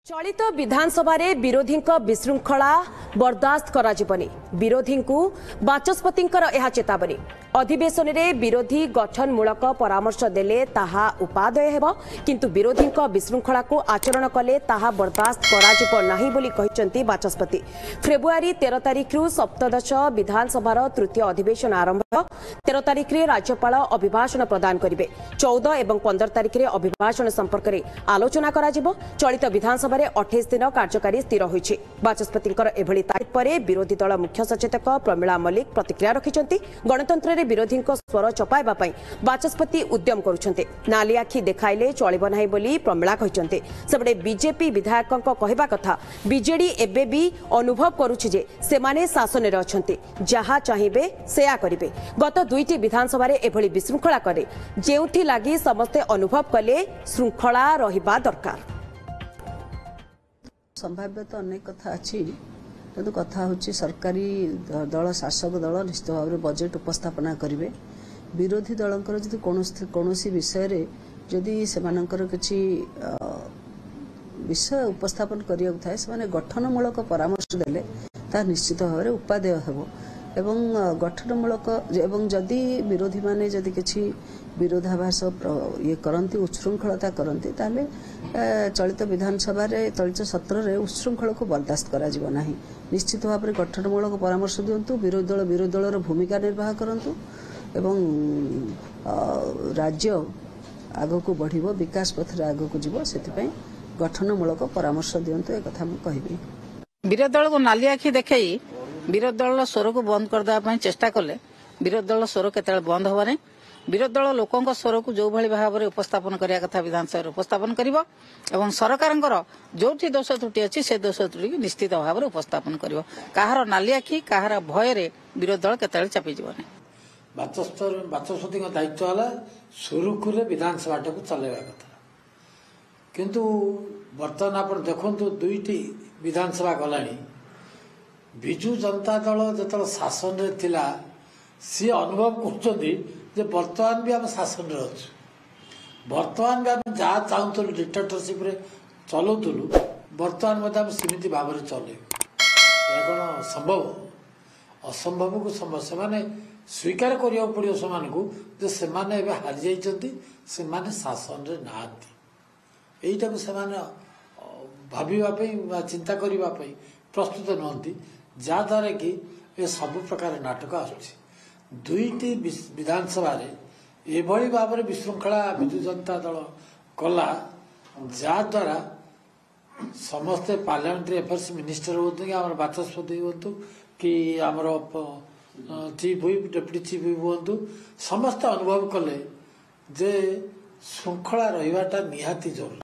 चलित विधानसभा विरोधी विशृंखला बर्दास्त कराजिबनी विरोधी बाचस्पति चेतावनी अधिवेशन में विरोधी गठनमूलक परामर्श देले ताहा उपादेय हेब किंतु विरोधी विशृंखला को आचरण कले ताहा बर्दास्त कराजिब नाही बोली कहिसंती बाचस्पति। फेब्रुआरी 13 तारिख सप्तदश विधानसभार तृतीय अधिवेशन आरंभ 13 तारिख राज्यपाल अभिभाषण प्रदान करेंगे 14 और 15 तारिख अभिभाषण संपर्क में आलोचना कराजिब। चलित विधानसभा 28 दिन कार्यकारी स्थिर होइछि। बाचस्पति एभली तारीख पर विरोधी दल मुख्य सचेतक प्रमिला मल्लिक प्रतिक्रिया रखिछन्ति। गणतंत्र रे विरोधी स्वर चपाइबा पई बाचस्पति उद्यम करुछन्ति। नाली आखि देखाइले चलिब नाही बोली प्रमिला कहिछन्ति। सेबडे बीजेपी विधायकक कहिबा कथा बीजेडी एबे भी अनुभव करुछि जे सेमाने शासन रे अछन्ति जहा चाहिबे सेया करिवे। गत दुईटी विधानसभा रे एभली विशृंखला करे जेउथि लागि समस्ते अनुभव कले श्रृंखला रहिबा दरकार। संभाव्य तो अनेक कथा अच्छी किंतु कथा होची सरकारी दल शासक दल निश्चित भाव में बजेट उपस्थापना करेंगे। विरोधी दलंकर जदि कौनसी विषय रे जदि सेमानंकर किछि विषय उपस्थापन करिया थाए से गठनमूलक परामर्श देले ता निश्चित भाव में उपादेय हेबो एवं गठनमूलक एवं जदि विरोधी माने जदि किछि विरोधाभास ये करती उच्छृंखलता करती ताले चलित विधानसभा चलित सत्र में उच्छृंखल को बर्दास्त करा जीव नाही। निश्चित भाव में गठनमूलक परामर्श दिंतु विरोधी दलर भूमिका निर्वाह करंतु एवं राज्य आग को बढ़िबो विकास पथ आग को जीव से गठनमूलक परामर्श दिंतु एक कथा मुझे कहबी। विरोधी दल को नाली आखि देखई विरोधी दल स्वर को बंद करदेवा चेष्टा कले विरोधी दल स्वर केते बंद हवा नहीं। विरोधी दल लोकों स्वर को जो भाई भाव में उपस्थापन करिया कथा विधानसभा उपस्थापन करिवो एवं सरकारंकर जोठी दोष त्रुटि अच्छी से दोष त्रुटि निश्चित भाव में उपस्थापन करिवो। काहार नाली आखि काहार भय रे विरोधी दल केते चापी जीवनी। बाचस्पति दायित्व है सुरुखुरे विधानसभा को चलैवा कथा किंतु बर्तमान आप देखु दुईटी विधानसभा गलानी विजु जनता दल जो शासन रे थिला सी अनुभव करछन्ती जे वर्तमान भी आम शासन रे अच्छु वर्तमान भी आम जहाँ चाहूलु डिक्टेटरशिप रे चलाउलु वर्तमान मत आम सीमित भाव में चल कौन संभव असंभव को संभव से स्वीकार करिया पड़ो से से हारी जाइए शासन रे नाहांती एटा को से भाविबा चिंता करने प्रस्तुत नुहति जहाद्वारा कि ये सब प्रकार नाटक आसुची। दुईटी विधानसभा एभली भाव में विशृंखला विजु जनता दल कला जहाद्वारा समस्ते पार्लियामेंट्री अफेयर्स मिनिस्टर हूँ कि आम बाचस्पति हूँ कि आमर chief whip deputy chief whip हूँ समस्ते अनुभव कले जे श्रृंखला रहिबाटा निहाती जरूरी।